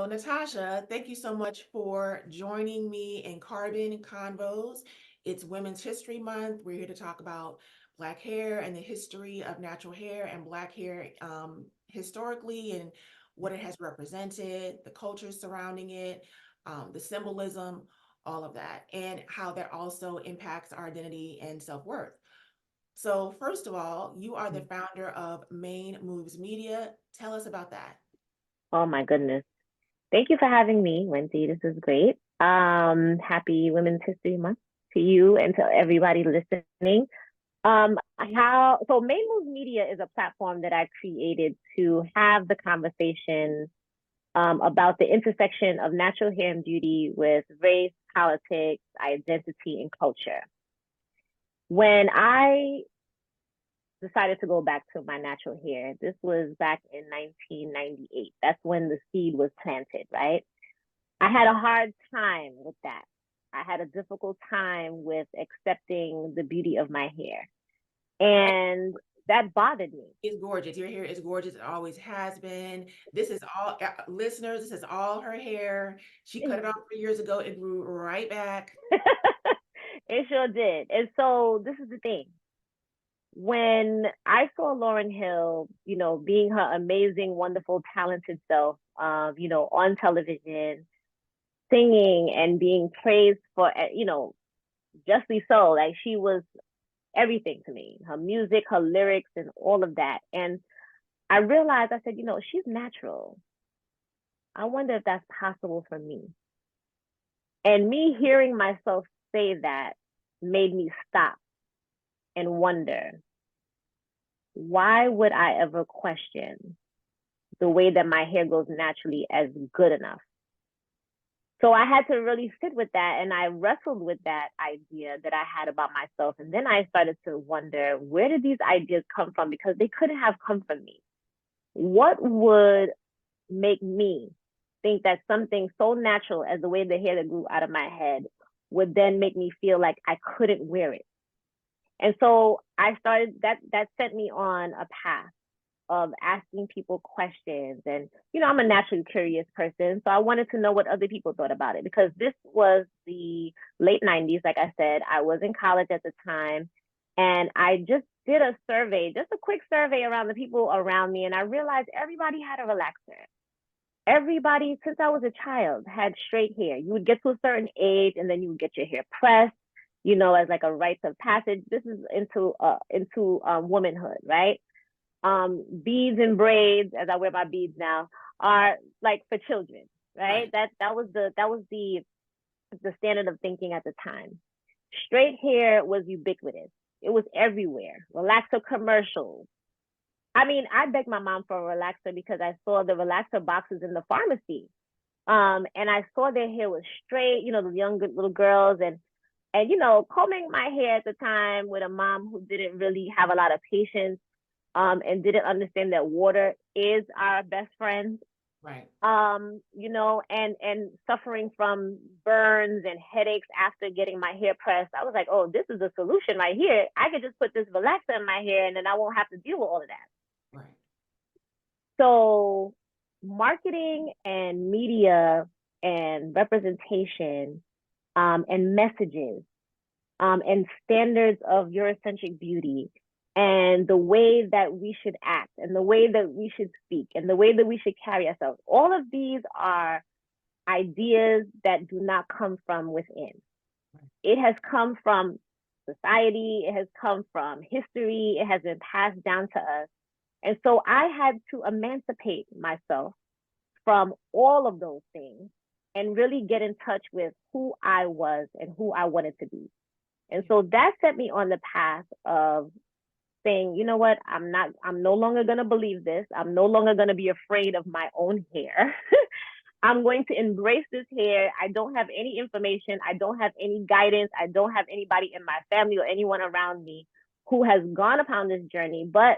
So, Natasha, thank you so much for joining me in Carbon Convos. It's Women's History Month. We're here to talk about Black hair and the history of natural hair and Black hair historically and what it has represented, the culture surrounding it, the symbolism, all of that, and how that also impacts our identity and self-worth. So, first of all, you are the founder of Main Moves Media. Tell us about that. Oh my goodness. Thank you for having me, Wendy. This is great. Happy Women's History Month to you and to everybody listening. How so Main Moves Media is a platform that I created to have the conversation about the intersection of natural hair and beauty with race, politics, identity, and culture. When I decided to go back to my natural hair, this was back in 1998. That's when the seed was planted, right? I had a hard time with that. I had a difficult time with accepting the beauty of my hair. And that bothered me. Is gorgeous. Your hair is gorgeous. It always has been. This is all listeners. This is all her hair. She cut it off 3 years ago. It grew right back. It sure did. And so this is the thing. When I saw Lauren Hill, being her amazing, wonderful, talented self, on television, singing and being praised for, justly so, like she was everything to me, her music, her lyrics, and all of that. And I realized, I said, she's natural. I wonder if that's possible for me. And me hearing myself say that made me stop and wonder, why would I ever question the way that my hair grows naturally as good enough? So I had to really sit with that, and I wrestled with that idea that I had about myself. And then I started to wonder, where did these ideas come from? Because they couldn't have come from me. What would make me think that something so natural as the way the hair that grew out of my head would then make me feel like I couldn't wear it? And so I started that sent me on a path of asking people questions. And, I'm a naturally curious person. So I wanted to know what other people thought about it, because this was the late 90s. Like I said, I was in college at the time. And I just did a survey, just a quick survey around the people around me. And I realized everybody had a relaxer. Everybody, since I was a child, had straight hair. You would get to a certain age and then you would get your hair pressed, as like a rites of passage. This is into womanhood, right? Beads and braids, as I wear my beads now, are like for children, right? Right. That was the standard of thinking at the time. Straight hair was ubiquitous. It was everywhere. Relaxer commercials. I mean, I begged my mom for a relaxer because I saw the relaxer boxes in the pharmacy. And I saw their hair was straight, the young little girls, and combing my hair at the time with a mom who didn't really have a lot of patience, and didn't understand that water is our best friend. Right. And suffering from burns and headaches after getting my hair pressed. I was like, oh, this is a solution right here. I could just put this relaxer in my hair and then I won't have to deal with all of that. Right. So marketing and media and representation, and messages, and standards of Eurocentric beauty, and the way that we should act and the way that we should speak and the way that we should carry ourselves. All of these are ideas that do not come from within. Right. It has come from society, it has come from history, it has been passed down to us. And so I had to emancipate myself from all of those things and really get in touch with who I was and who I wanted to be. And so that set me on the path of saying, you know what, I'm no longer going to believe this. I'm no longer going to be afraid of my own hair. I'm going to embrace this hair. I don't have any information. I don't have any guidance. I don't have anybody in my family or anyone around me who has gone upon this journey, but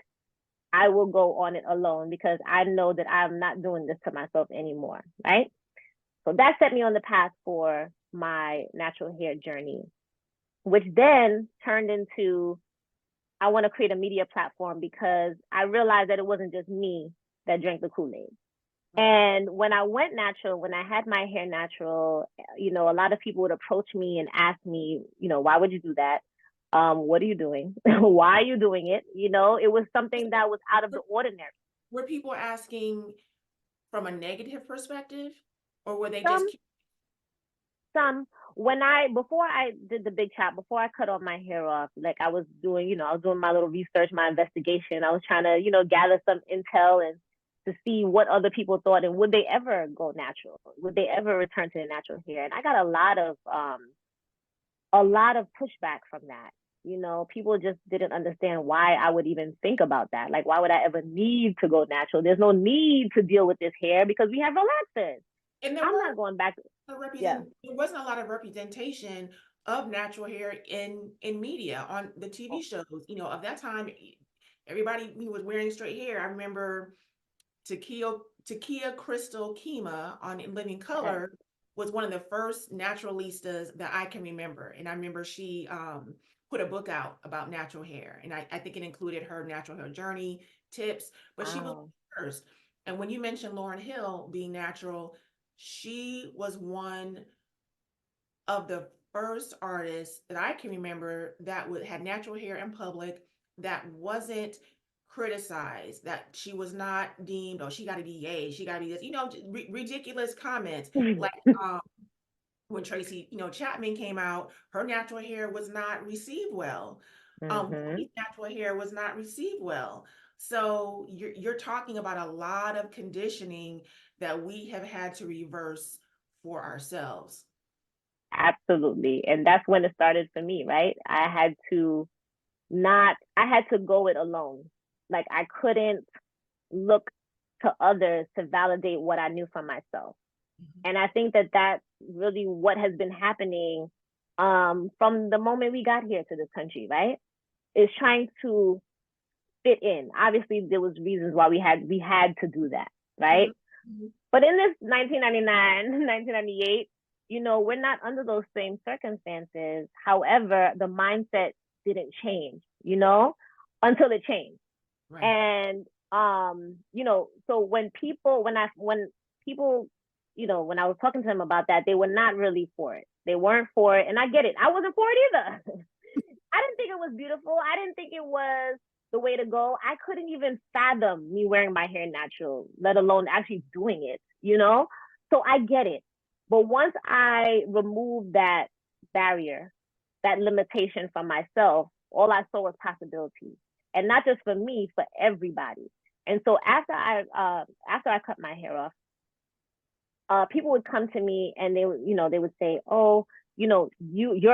I will go on it alone because I know that I'm not doing this to myself anymore, right? So that set me on the path for my natural hair journey, which then turned into, I want to create a media platform because I realized that it wasn't just me that drank the Kool-Aid. Right. And when I went natural, when I had my hair natural, a lot of people would approach me and ask me, why would you do that? What are you doing? Why are you doing it? It was something that was out of the Were ordinary. were people asking from a negative perspective, or were they just Some some when I before I did the big chop, before I cut all my hair off, like I was doing my little research, my investigation. I was trying to, gather some intel and to see what other people thought and would they ever go natural? Would they ever return to their natural hair? And I got a lot of pushback from that. People just didn't understand why I would even think about that. Like, why would I ever need to go natural? There's no need to deal with this hair because we have relaxers. and there I'm were not going back. Yeah. there wasn't a lot of representation of natural hair in media on the TV shows, of that time. Everybody was wearing straight hair. I remember Takia Crystal Kima on In Living Okay. Color was one of the first naturalistas that I can remember. And I remember she put a book out about natural hair. And I think it included her natural hair journey tips, but she was Wow. first. And when you mentioned Lauryn Hill being natural, she was one of the first artists that I can remember that would had natural hair in public that wasn't criticized, that she was not deemed, oh, she got to be gay, she got to be this, ridiculous comments. Like when Tracy, Chapman came out, her natural hair was not received well. Mm-hmm. Whitney's natural hair was not received well. So you're talking about a lot of conditioning that we have had to reverse for ourselves. Absolutely. And that's when it started for me, right? I had to go it alone. Like I couldn't look to others to validate what I knew for myself. Mhm. And I think that that's really what has been happening from the moment we got here to this country, right? Is trying to fit in. Obviously, there was reasons why we had to do that, right? Mhm. Mhm. But in this 1999, 1998, we're not under those same circumstances. However, the mindset didn't change, until it changed. Right. And so when people, when I was talking to them about that, they were not really for it. They weren't for it. And I get it. I wasn't for it either. I didn't think it was beautiful. I didn't think it was the way to go. I couldn't even fathom me wearing my hair natural, let alone actually doing it. So I get it. But once I removed that barrier, that limitation from myself, all I saw was possibilities. And not just for me, for everybody. And so after I cut my hair off, people would come to me and they would say, "Oh, your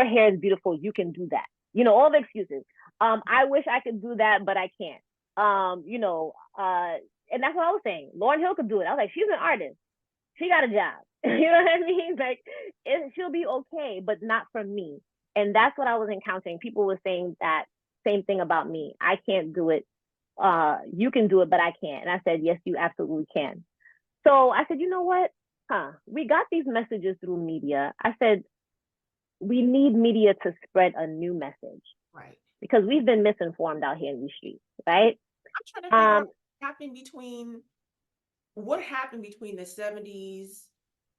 hair is beautiful. You can do that." All the excuses. I wish I could do that, but I can't. And that's what I was saying. Lauryn Hill could do it. I was like, she's an artist. She got a job. You know what I mean? Like, she'll be okay, but not for me. And that's what I was encountering. People were saying that same thing about me. I can't do it. You can do it, but I can't. And I said, yes, you absolutely can. So I said, you know what? We got these messages through media. I said, we need media to spread a new message Right. because we've been misinformed out here in these streets, right? I'm trying to figure out Um, what happened between the 70s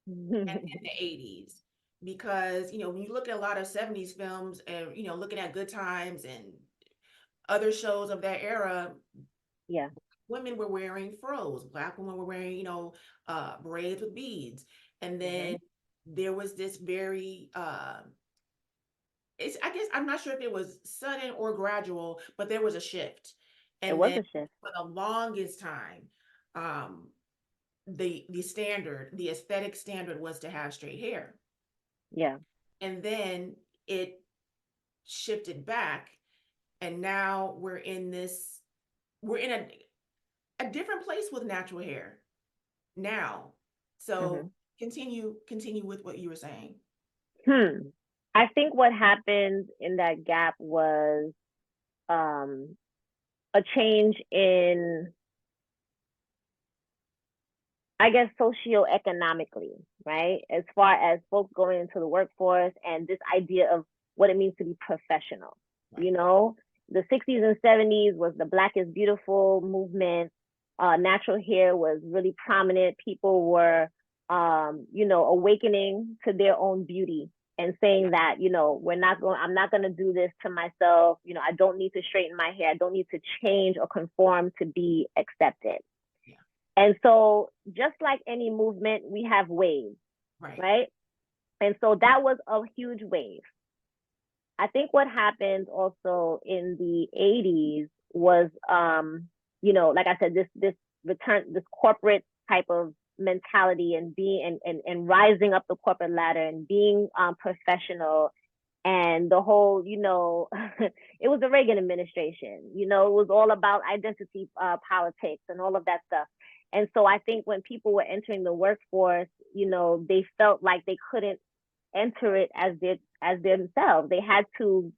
and the 80s. Because, when you look at a lot of 70s films and, looking at Good Times and other shows of that era, yeah. women were wearing fros, Black women were wearing, braids with beads. And Hmm. then there was this very, I guess I'm not sure if it was sudden or gradual, but there was a shift. It And was then a shift. for the longest time, um, the aesthetic standard was to have straight hair. Yeah. And then it shifted back, and now we're in a different place with natural hair now. Hmm. So continue with what you were saying. Hmm. I think what happened in that gap was um, a change in, I guess, socioeconomically, right? As far as folks going into the workforce and this idea of what it means to be professional. Right. You know, the 60s and 70s was the Black is Beautiful movement. natural hair was really prominent. People were, awakening to their own beauty and saying that, I'm not going to do this to myself. I don't need to straighten my hair. I don't need to change or conform to be accepted. Yeah. And so just like any movement, we have waves, Right. right? And so that was a huge wave. I think what happened also in the 80s was, like I said, this corporate type of mentality and being and rising up the corporate ladder and being professional, and the whole, it was the Reagan administration. It was all about identity politics and all of that stuff. And so I think when people were entering the workforce, they felt like they couldn't enter it as themselves. They had to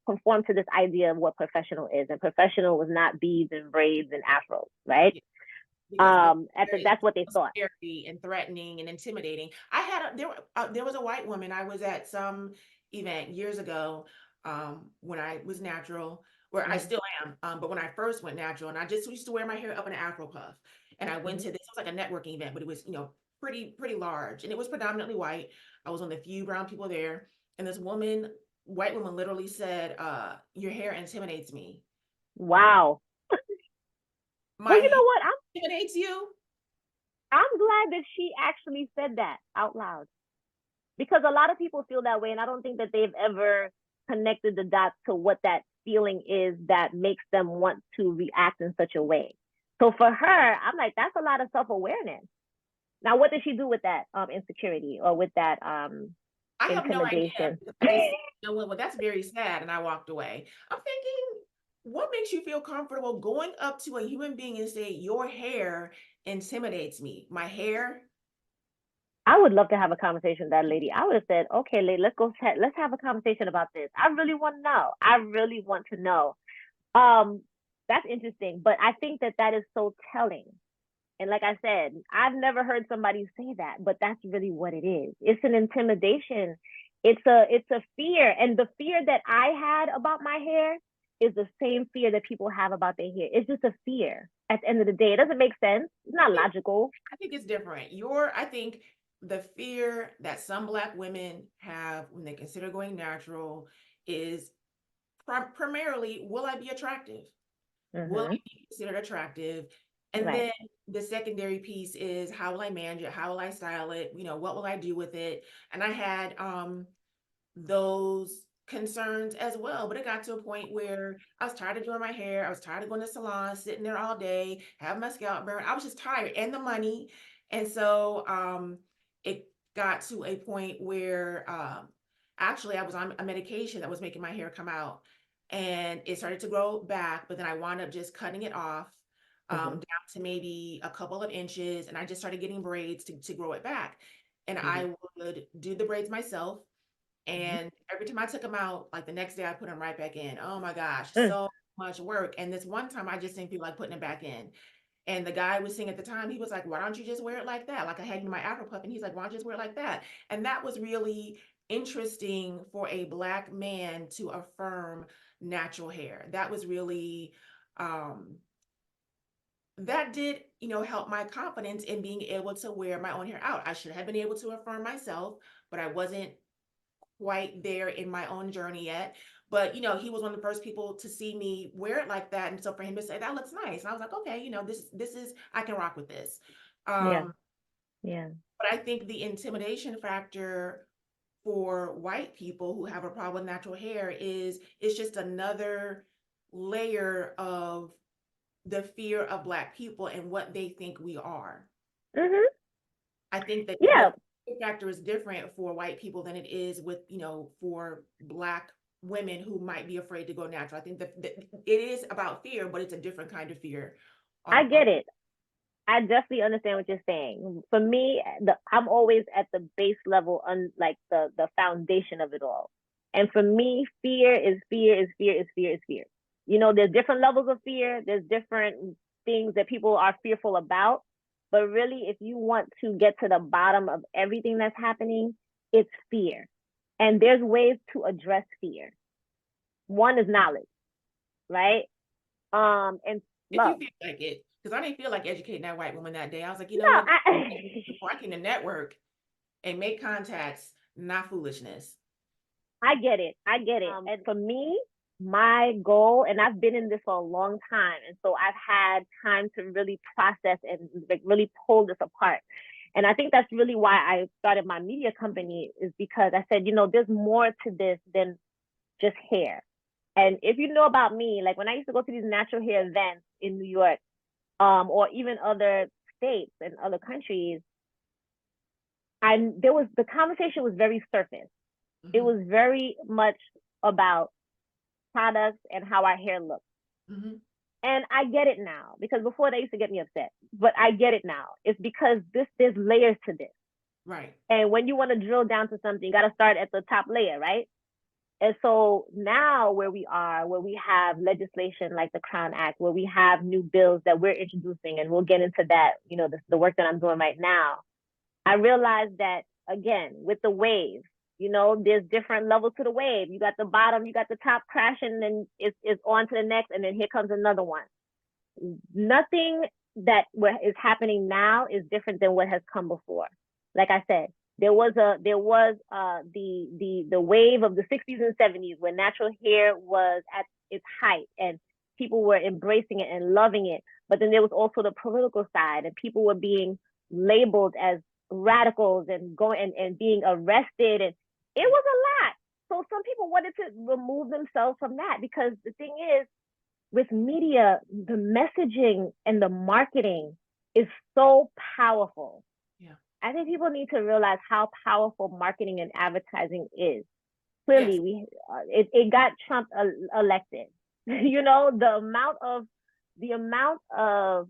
conform to this idea of what professional is, and professional was not beads and braids and afros, right? Yeah. Because That's what they thought. scary and threatening and intimidating. There was a white woman. I was at some event years ago, when I was natural, where I Mm-hmm. still am, but when I first went natural, and I just used to wear my hair up in an afro puff, and I went Mm-hmm. to this. It was like a networking event, but it was pretty large, and it was predominantly white. I was one of the few brown people there, and this white woman, literally said, "Your hair intimidates me." Wow. My Well, you hair know what? intimidates you? I'm glad that she actually said that out loud, because a lot of people feel that way, and I don't think that they've ever connected the dots to what that feeling is that makes them want to react in such a way. So for her, I'm like, that's a lot of self-awareness. Now, what did she do with that insecurity, or with that I have no idea, intimidation? because I just said, well, that's very sad, and I walked away. I'm thinking, what makes you feel comfortable going up to a human being and say, your hair intimidates me? My hair? I would love to have a conversation with that lady. I would have said, okay, lady, let's have a conversation about this. I really want to know. I really want to know. Um, that's interesting, but I think that that is so telling. And like I said, I've never heard somebody say that, but that's really what it is. It's an intimidation. It's a fear, and the fear that I had about my hair is the same fear that people have about their hair. It's just a fear. At the end of the day, it doesn't make sense. It's I not think logical. I think it's different. I think the fear that some Black women have when they consider going natural is primarily, will I be attractive? Will I Mm-hmm. be considered attractive? And Right. then the secondary piece is, how will I manage it? How will I style it? What will I do with it? And I had those concerns as well. But it got to a point where I was tired of doing my hair. I was tired of going to salons, sitting there all day, having my scalp burn. I was just tired, and the money. And so it got to a point where actually I was on a medication that was making my hair come out, and it started to grow back, but then I wound up just cutting it off, Mm-hmm. down to maybe a couple of inches, and I just started getting braids to grow it back. And Mm-hmm. I would do the braids myself, Mm-hmm. and every time I took them out, like the next day I put them right back in. Oh my gosh, Mm. so much work. And this one time I just didn't feel like putting it back in. And the guy I was seeing at the time, he was like, why don't you just wear it like that? Like, I had my Afro puff, and he's like, why don't you just wear it like that? And that was really interesting for a Black man to affirm natural hair. That was really, um, that did, help my confidence in being able to wear my own hair out. I should have been able to affirm myself, but I wasn't quite there in my own journey yet. But he was one of the first people to see me wear it like that. And so for him to say, that looks nice. And I was like, okay, this is, I can rock with this. Yeah. Um, Yeah. but I think the intimidation factor for white people who have a problem with natural hair is, it's just another layer of the fear of Black people and what they think we are. Mm-hmm. I think that Yeah. the factor is different for white people than it is with, for Black women who might be afraid to go natural. I think that it is about fear, but it's a different kind of fear. I On get it. I definitely understand what you're saying. For me, I'm always at the base level, like the foundation of it all. And for me, fear is fear is fear is fear is fear. There's different levels of fear. There's different things that people are fearful about. But really, if you want to get to the bottom of everything that's happening, it's fear. And there's ways to address fear. One is knowledge, right? And If you love. feel like it, because I didn't feel like educating that white woman that day. I was like, you know No, what? I Before I came to network and make contacts, not foolishness. I get it. I get it. And for me, my goal, and I've been in this for a long time, and so I've had time to really process and like really pull this apart. And I think that's really why I started my media company, is because I said, there's more to this than just hair. And if you know about me, like when I used to go to these natural hair events in New York, or even other states and other countries, the conversation was very surface. It Hmm. was very much about products and how our hair looks. Hmm. And I get it now, because before they used to get me upset, but I get it now. It's because there's layers to this. Right. And when you want to drill down to something, you got to start at the top layer, right? And so now where we are, where we have legislation like the Crown Act, where we have new bills that we're introducing, and we'll get into that, the work that I'm doing right now, I realized that, again, with the wave, there's different levels to the wave. You got the bottom, you got the top crashing, and then it's on to the next, and then here comes another one. Nothing that is happening now is different than what has come before. Like I said, there was the wave of the 60s and 70s when natural hair was at its height and people were embracing it and loving it. But then there was also the political side, and people were being labeled as radicals and going and being arrested, and it was a lot. So some people wanted to remove themselves from that, because the thing is, with media, the messaging and the marketing is so powerful. Yeah. I think people need to realize how powerful marketing and advertising is. Yes. Clearly, it got Trump elected. The amount of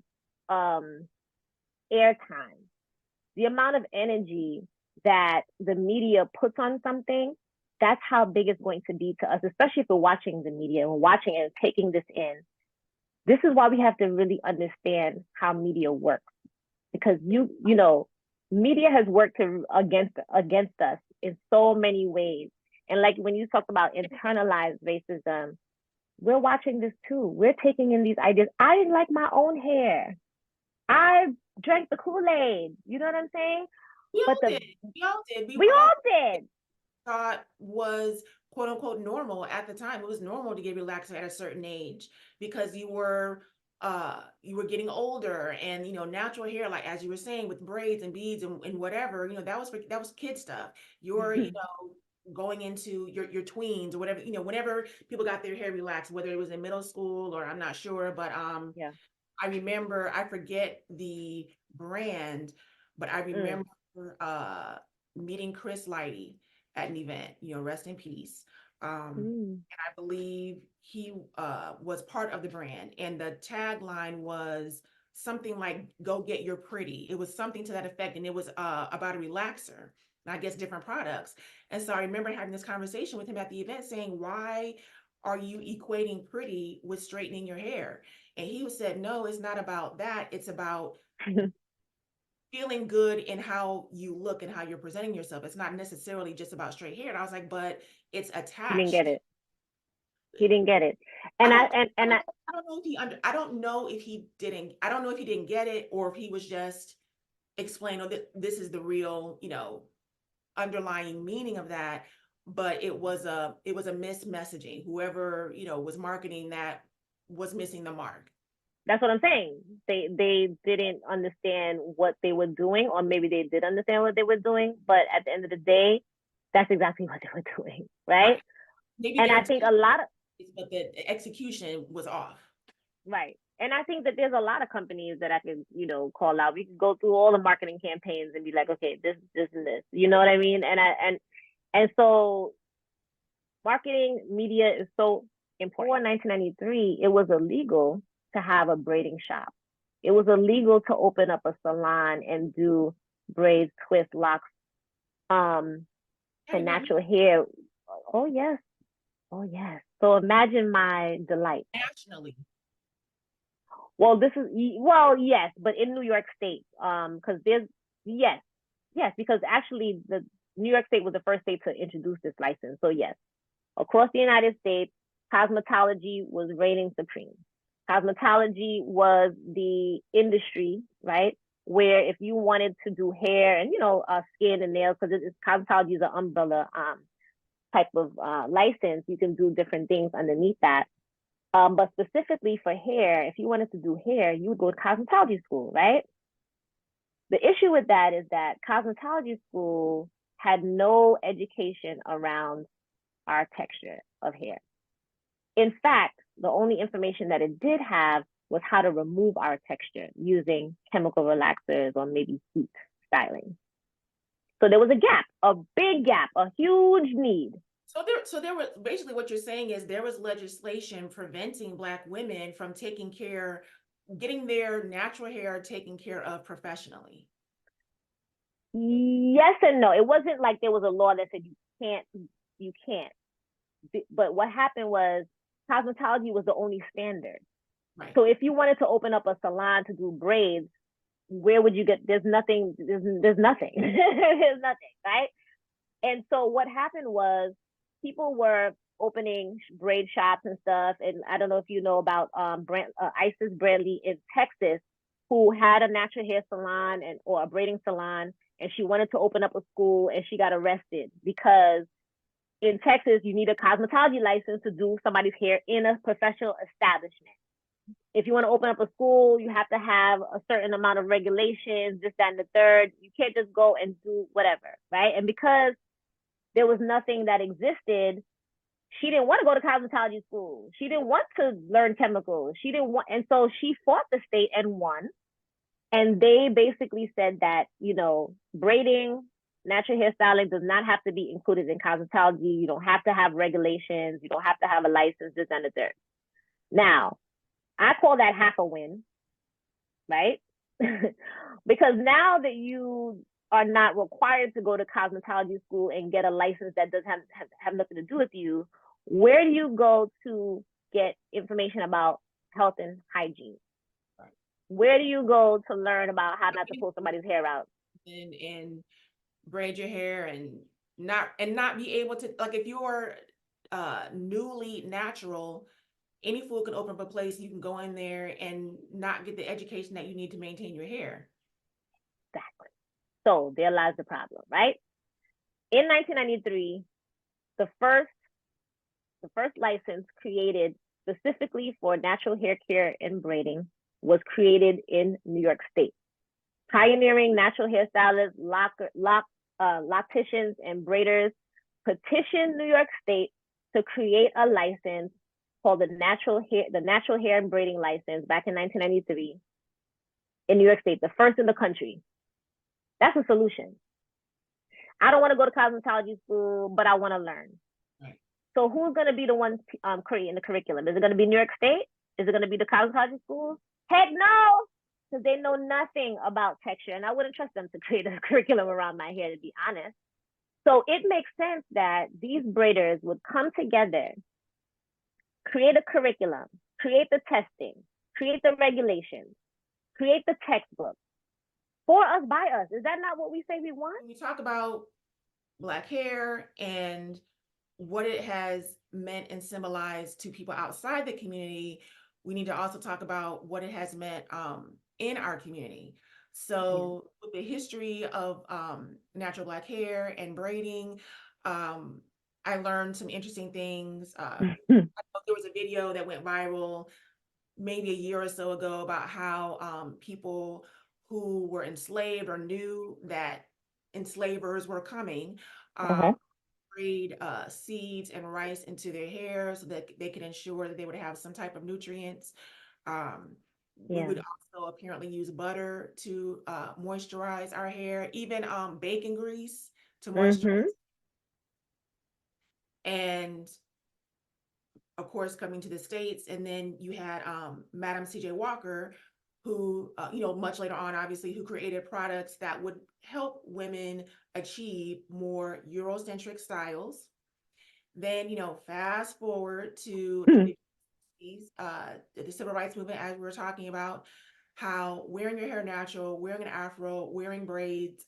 um, airtime, the amount of energy that the media puts on something, that's how big it's going to be to us, especially if we're watching the media and watching and taking this in. This is why we have to really understand how media works, because media has worked against us in so many ways. And like when you talk about internalized racism, we're watching this too. We're taking in these ideas. I didn't like my own hair. I drank the Kool-Aid. You know what I'm saying? We But all did. We all did. We we all all did. thought was quote unquote normal at the time. It was normal to get relaxed at a certain age because you were getting older, and natural hair, like as you were saying, with braids and beads and whatever, that was kid stuff. You're going into your tweens or whatever, whenever people got their hair relaxed, whether it was in middle school or I'm not sure, but Yeah. I remember, I forget the brand, but I Mm. remember meeting Chris Lighty at an event, rest in peace. Mm. And I believe he was part of the brand, and the tagline was something like "Go get your pretty." It was something to that effect, and it was about a relaxer, and I guess different products. And so I remember having this conversation with him at the event, saying, "Why are you equating pretty with straightening your hair?" And he said, "No, it's not about that. It's about feeling good in how you look and how you're presenting yourself. It's not necessarily just about straight hair." And I was like, "But it's He didn't get attached." it. He didn't get it. I And I don't, and I and I don't, I don't know if I don't know if he didn't, I don't know if he didn't get it, or if he was just explaining, oh, this is the real, underlying meaning of that. But it was a missed messaging. Whoever, was marketing that was missing the mark. that's what I'm saying. They didn't understand what they were doing, or maybe they did understand what they were doing, but at the end of the day, that's exactly what they were doing, right? Right. Maybe And their I think intent, a lot of but the execution was off. right. And I think that there's a lot of companies that I could, call out. We could go through all the marketing campaigns and be like, okay, this, and this. You know what I mean? And so marketing media is so important. Before 1993, it was illegal to have a braiding shop. It was illegal to open up a salon and do braids, twists, locks, I and remember natural hair. Oh yes, oh yes. So imagine my delight. nationally. Well, yes, but in New York State, because there's yes, yes, because actually the New York State was the first state to introduce this license. So yes, across the United States, cosmetology was reigning supreme. Cosmetology was the industry, right? Where if you wanted to do hair and skin and nails, because cosmetology is an umbrella type of license, you can do different things underneath that. But specifically for hair, if you wanted to do hair, you would go to cosmetology school, right? The issue with that is that cosmetology school had no education around our texture of hair. In fact, the only information that it did have was how to remove our texture using chemical relaxers or maybe heat styling. So there was a gap, a big gap, a huge need. So there was basically what you're saying is there was legislation preventing Black women from getting their natural hair taken care of professionally. Yes and no. It wasn't like there was a law that said you can't. But what happened was cosmetology was the only standard. Right. So if you wanted to open up a salon to do braids, where would you get? There's nothing. There's nothing. There's nothing, right? And so what happened was people were opening braid shops and stuff. And I don't know if you know about Isis Bradley in Texas, who had a natural hair salon or a braiding salon, and she wanted to open up a school, and she got arrested because in Texas you need a cosmetology license to do somebody's hair in a professional establishment. If you want to open up a school, you have to have a certain amount of regulations, this, that, and the third. You can't just go and do whatever, right? And because there was nothing that existed, she didn't want to go to cosmetology school. She didn't want to learn chemicals. She didn't want, and so she fought the state and won. And they basically said that, braiding, natural hairstyling does not have to be included in cosmetology. You don't have to have regulations. You don't have to have a license, this and the third. Now, I call that half a win, right? Because now that you are not required to go to cosmetology school and get a license that doesn't have nothing to do with you, where do you go to get information about health and hygiene? Right. Where do you go to learn about how not to pull somebody's hair out? And braid your hair and not be able to, like, if you're newly natural, any fool can open up a place, you can go in there and not get the education that you need to maintain your hair. Exactly. So there lies the problem, right? In 1993, the first license created specifically for natural hair care and braiding was created in New York State. Pioneering natural hairstylists, locticians, and braiders petitioned New York State to create a license called the Natural Hair and Braiding License back in 1993 in New York State, the first in the country. That's a solution. I don't want to go to cosmetology school, but I want to learn. Right. So who's going to be the ones creating the curriculum? Is it going to be New York State? Is it going to be the cosmetology schools? Heck no, because they know nothing about texture, and I wouldn't trust them to create a curriculum around my hair, to be honest. So it makes sense that these braiders would come together, create a curriculum, create the testing, create the regulations, create the textbook for us, by us. Is that not what we say we want? When we talk about Black hair and what it has meant and symbolized to people outside the community, we need to also talk about what it has meant in our community. So with the history of natural Black hair and braiding, I learned some interesting things. There was a video that went viral maybe a year or so ago about how people who were enslaved or knew that enslavers were coming braid seeds and rice into their hair so that they could ensure that they would have some type of nutrients. We Yeah. would also apparently use butter to moisturize our hair, even bacon grease to moisturize. And of course, coming to the States, and then you had Madam C.J. Walker, who, much later on, obviously, who created products that would help women achieve more Eurocentric styles. Then, fast forward to the 50s, the civil rights movement, as we were talking about, how wearing your hair natural, wearing an afro, wearing braids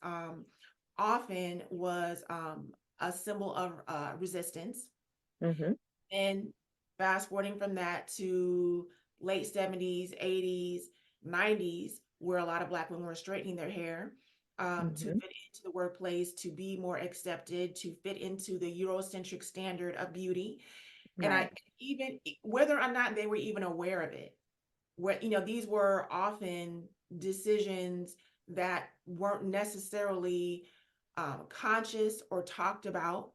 often was a symbol of resistance. And fast forwarding from that to late 70s, 80s, 90s, where a lot of Black women were straightening their hair to Mm-hmm. fit into the workplace, to be more accepted, to fit into the Eurocentric standard of beauty. And I Right. even whether or not they were even aware of it, where these were often decisions that weren't necessarily conscious or talked about.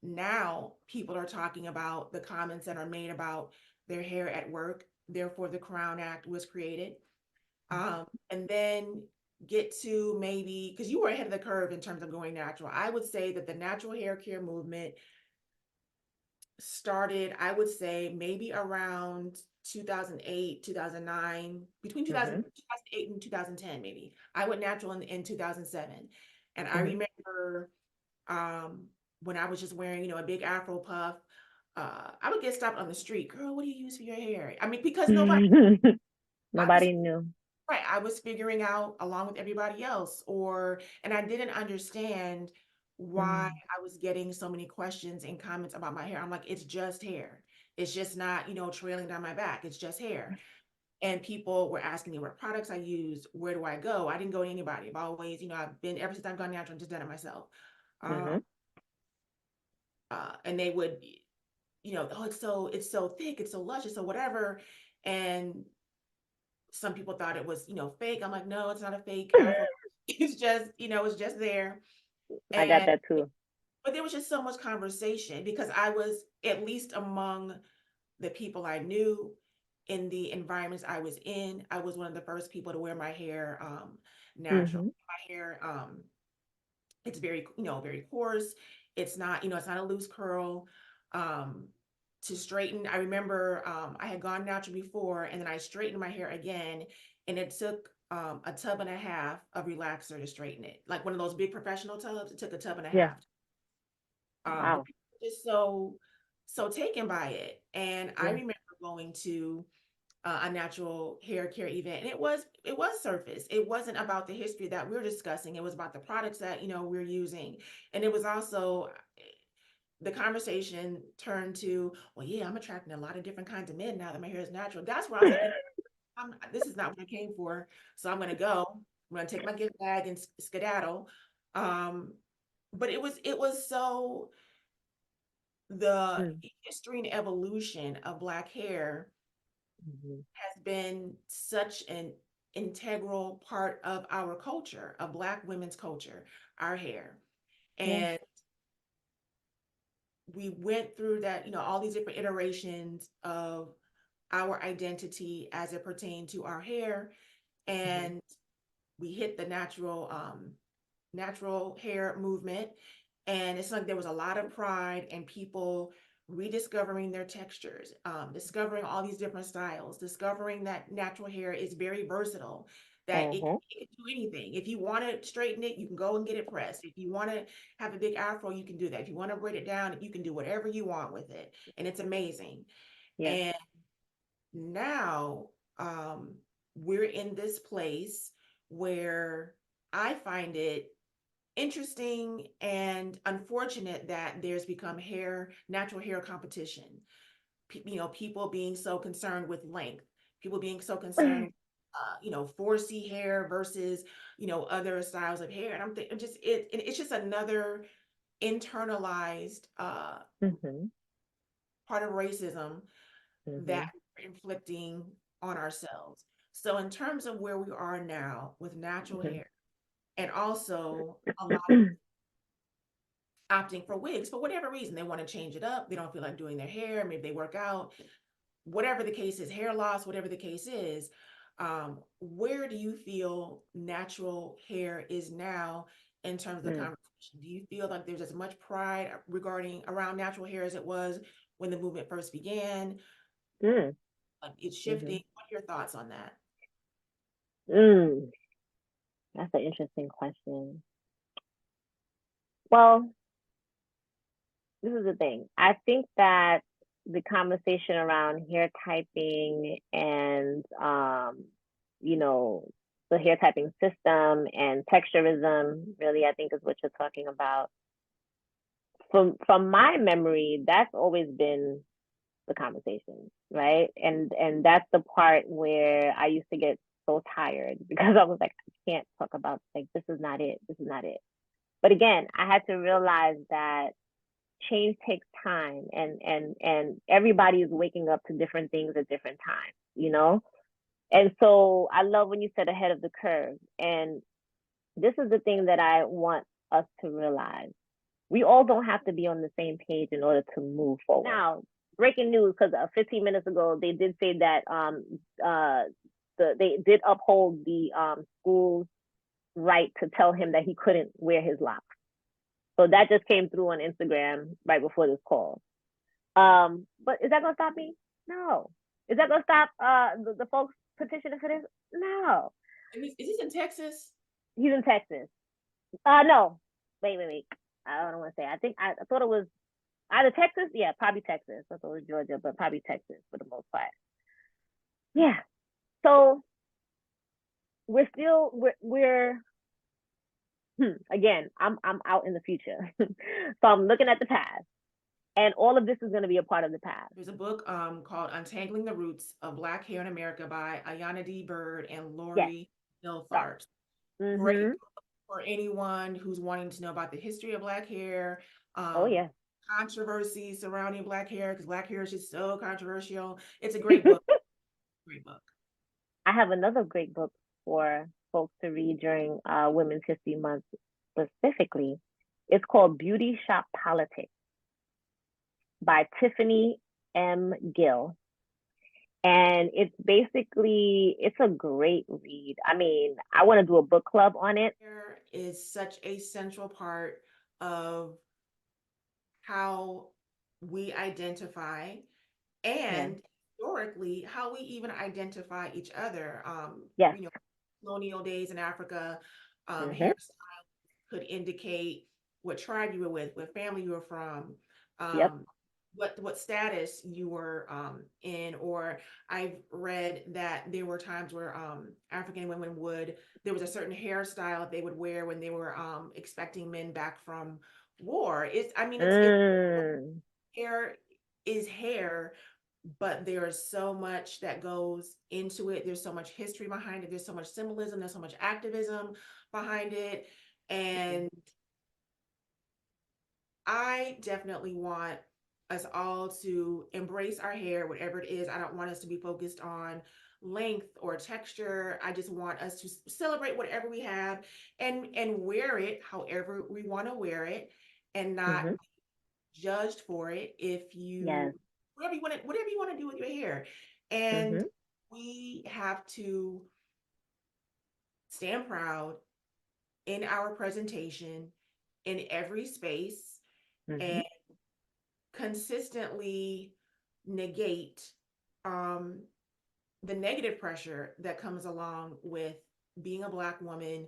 Now people are talking about the comments that are made about their hair at work. Therefore, the Crown Act was created. And then get to maybe because you were ahead of the curve in terms of going natural. I would say that the natural hair care movement started, I would say, maybe around 2008, 2009, between Mm-hmm. 2008 and 2010, maybe. I went natural in 2007. And I Mm-hmm. remember when I was just wearing, a big Afro puff, I would get stopped on the street. Girl, what do you use for your hair? I mean, because I was Nobody knew. right. I was figuring out along with everybody else, and I didn't understand why Mm. I was getting so many questions and comments about my hair. I'm like, it's just hair. It's just not, trailing down my back. It's just hair. And people were asking me what products I use, where do I go? I didn't go to anybody. I've always, I've been ever since I've gone natural, just done it myself. Mm-hmm. Um, and they would, oh, it's so thick, it's so luscious, so whatever. And some people thought it was, fake. I'm like, no, it's not a fake Afro. It's just, it's just there. I got And that too. but there was just so much conversation because I was at least among the people I knew in the environments I was in. I was one of the first people to wear my hair natural. Mm-hmm. My hair it's very, very coarse. It's not, it's not a loose curl. Um, to straighten, I remember I had gone natural before and then I straightened my hair again, and it took a tub and a half of relaxer to straighten it. Like one of those big professional tubs, it took a tub and a Yeah. half. But Wow. people were just so taken by it. And I Yeah. remember going to a natural hair care event, and it was surface. It wasn't about the history that we're discussing. It was about the products that we're using, and it was also the conversation turned to, well, yeah, I'm attracting a lot of different kinds of men now that my hair is natural. That's where I was like, this is not what I came for, so I'm gonna go. I'm gonna take my gift bag and skedaddle. Um, but it was so the Mm. history and evolution of Black hair Mm-hmm. has been such an integral part of our culture, of Black women's culture, our hair. Yeah. And we went through that, all these different iterations of our identity as it pertained to our hair. Mm-hmm. And we hit the natural hair movement. And it's like there was a lot of pride and people rediscovering their textures, discovering all these different styles, discovering that natural hair is very versatile, that it, Uh-huh. it can do anything. If you want to straighten it, you can go and get it pressed. If you want to have a big afro, you can do that. If you want to braid it down, you can do whatever you want with it. And it's amazing. Yeah. And now we're in this place where I find it interesting and unfortunate that there's become natural hair competition. People being so concerned with length, people being so concerned, 4C hair versus, other styles of hair. And I'm thinking it's just another internalized Mm-hmm. part of racism Mm-hmm. that we're inflicting on ourselves. So in terms of where we are now with natural hair, and also a lot of opting for wigs for whatever reason. They want to change it up. They don't feel like doing their hair. Maybe they work out. Whatever the case is, hair loss, whatever the case is, where do you feel natural hair is now in terms of the Mm-hmm. conversation? Do you feel like there's as much pride regarding around natural hair as it was when the movement first began? Mm. Like it's Mm-hmm. shifting. What are your thoughts on that? Mm. That's an interesting question. Well, this is the thing. I think that the conversation around hair typing and you know, the hair typing system and texturism really I think is what you're talking about. From my memory, that's always been the conversation, right? And that's the part where I used to get so tired because I was like, I can't talk about, like, this is not it. This is not it. But again, I had to realize that change takes time, and everybody is waking up to different things at different times, you know? And so I love when you said ahead of the curve. And this is the thing that I want us to realize. We all don't have to be on the same page in order to move forward. Now, breaking news, because 15 minutes ago they did say that they did uphold the school's right to tell him that he couldn't wear his locks. So that just came through on Instagram right before this call. But is that gonna stop me? No. Is that gonna stop the folks petitioning for this? No. Is this in Texas? He's in Texas. No. Wait. I don't want to say. I thought it was either Texas. Yeah, probably Texas. I thought it was Georgia, but probably Texas for the most part. Yeah. So we're again. I'm out in the future, so I'm looking at the past, and all of this is going to be a part of the past. There's a book called Untangling the Roots of Black Hair in America by Ayana D. Bird and Yes. Lori Start. Milthart. Great Mm-hmm. book for anyone who's wanting to know about the history of Black hair, Oh um, yeah. controversy surrounding Black hair, because Black hair is just so controversial. It's a great book. Great book. I have another great book for folks to read during Women's History Month specifically. It's called Beauty Shop Politics by Tiffany M. Gill. And it's a great read. I mean, I want to do a book club on it. Hair is such a central part of how we identify Yeah. and historically how we even identify each other. Yes. Colonial days in Africa, Mm-hmm. hairstyle could indicate what tribe you were with, what family you were from, Yep. what status you were in. Or I've read that there were times where African women there was a certain hairstyle they would wear when they were expecting men back from war. It's Mm. hair is hair, but there's so much that goes into it. There's so much history behind it. There's so much symbolism. There's so much activism behind it. And I definitely want us all to embrace our hair, whatever it is. I don't want us to be focused on length or texture. I just want us to celebrate whatever we have and wear it however we want to wear it, and not Mm-hmm. judged for it if you Yes. whatever you want to do with your hair. And Mm-hmm. we have to stand proud in our presentation in every space Mm-hmm. and consistently negate um, the negative pressure that comes along with being a Black woman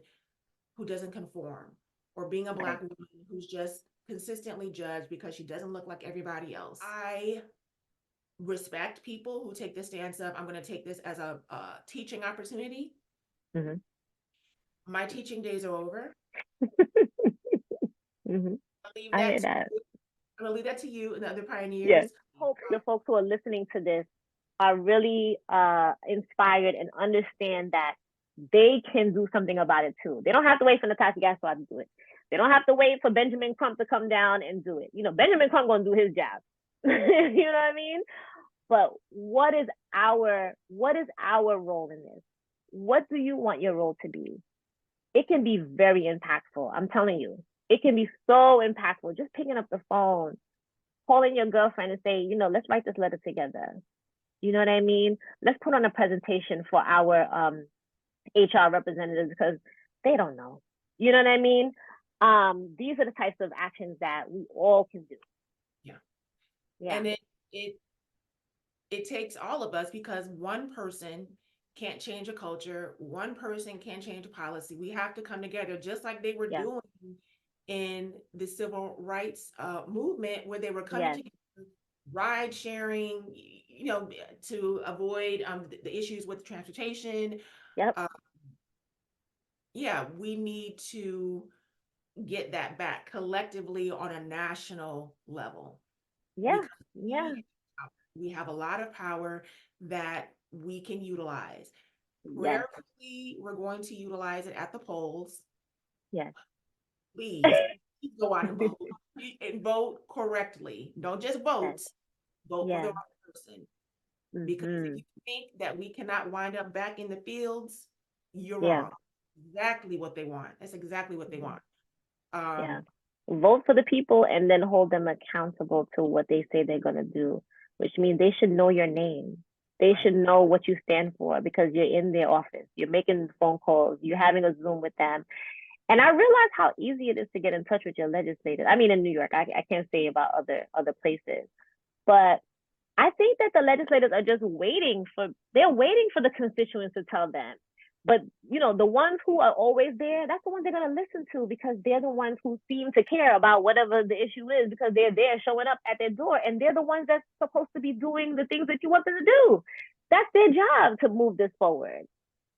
who doesn't conform, or being a Right. Black woman who's just consistently judged because she doesn't look like everybody else. I respect people who take this stance of, I'm going to take this as a teaching opportunity. Mm-hmm. My teaching days are over. Mm-hmm. I'll leave I that hear to that. you. I'm going to leave that to you and the other Yes. pioneers. Hope the folks who are listening to this are really inspired and understand that they can do something about it too. They don't have to wait for Natasha Gaspard to do it. They don't have to wait for Benjamin Crump to come down and do it. You know, Benjamin Crump gonna do his job. You know what I mean? But what is our role in this? What do you want your role to be? It can be very impactful. I'm telling you, it can be so impactful. Just picking up the phone, calling your girlfriend and say, let's write this letter together. You know what I mean? Let's put on a presentation for our HR representatives because they don't know. You know what I mean? These are the types of actions that we all can do. Yeah. Yeah. And it it takes all of us, because one person can't change a culture, one person can't change a policy. We have to come together, just like they were Yeah. doing in the civil rights movement, where they were coming Yes. together, ride sharing, to avoid the issues with transportation. Yep. Uh, yeah, we need to get that back collectively on a national level, Yeah. because Yeah. we We have a lot of power that we can utilize. Yes, Prayerfully, we're going to utilize it at the polls. yes, Please go out and vote correctly. Don't just yes, vote, vote for the yeah. right person. Because if Mm-hmm. you think that we cannot wind up back in the fields, you're Yeah. wrong. Exactly what they want. That's exactly what they Mhm. want. Yeah. Um, Vote for the people and then hold them accountable to what they say they're going to do, which means they should know your name. They right. should know what you stand for because you're in their office. You're making phone calls. You're having a Zoom with them. And I realize how easy it is to get in touch with your legislators. I mean, in New York, I can't say about other places, but I think that the legislators are just they're waiting for the constituents to tell them. But the ones who are always there, that's the ones they're gonna listen to because they're the ones who seem to care about whatever the issue is because they're there showing up at their door and they're the ones that's supposed to be doing the things that you want them to do. That's their job to move this forward.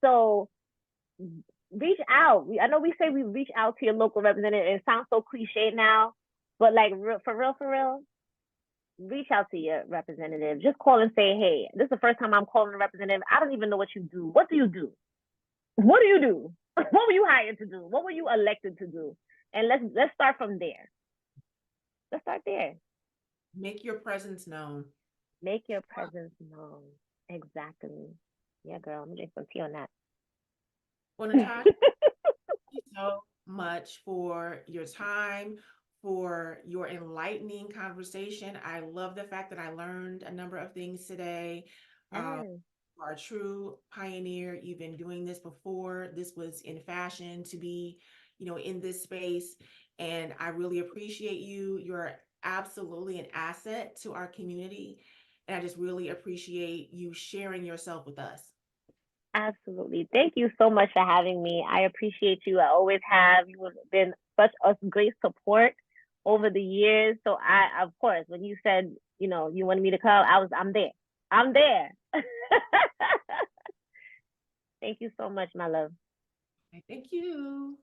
So reach out. I know we say we reach out to your local representative. It sounds so cliche now, but like for real, reach out to your representative. Just call and say, hey, this is the first time I'm calling a representative. I don't even know what you do. What do you do? What do you do? What were you hired to do? What were you elected to do? And let's start from there. Let's start there. Make your presence known. Make your presence known. Exactly. Yeah, girl. I'm gonna drink some tea on that. Well, Natasha, thank you so much for your time, for your enlightening conversation. I love the fact that I learned a number of things today. Um, Yes, you are a true pioneer. You've been doing this before. This was in fashion to be, in this space. And I really appreciate you. You're absolutely an asset to our community. And I just really appreciate you sharing yourself with us. absolutely. Thank you so much for having me. I appreciate you. I always have. You have been such a great support over the years. So of course, when you said, you wanted me to come, I'm there. I'm there. Thank you so much, my love. Thank you.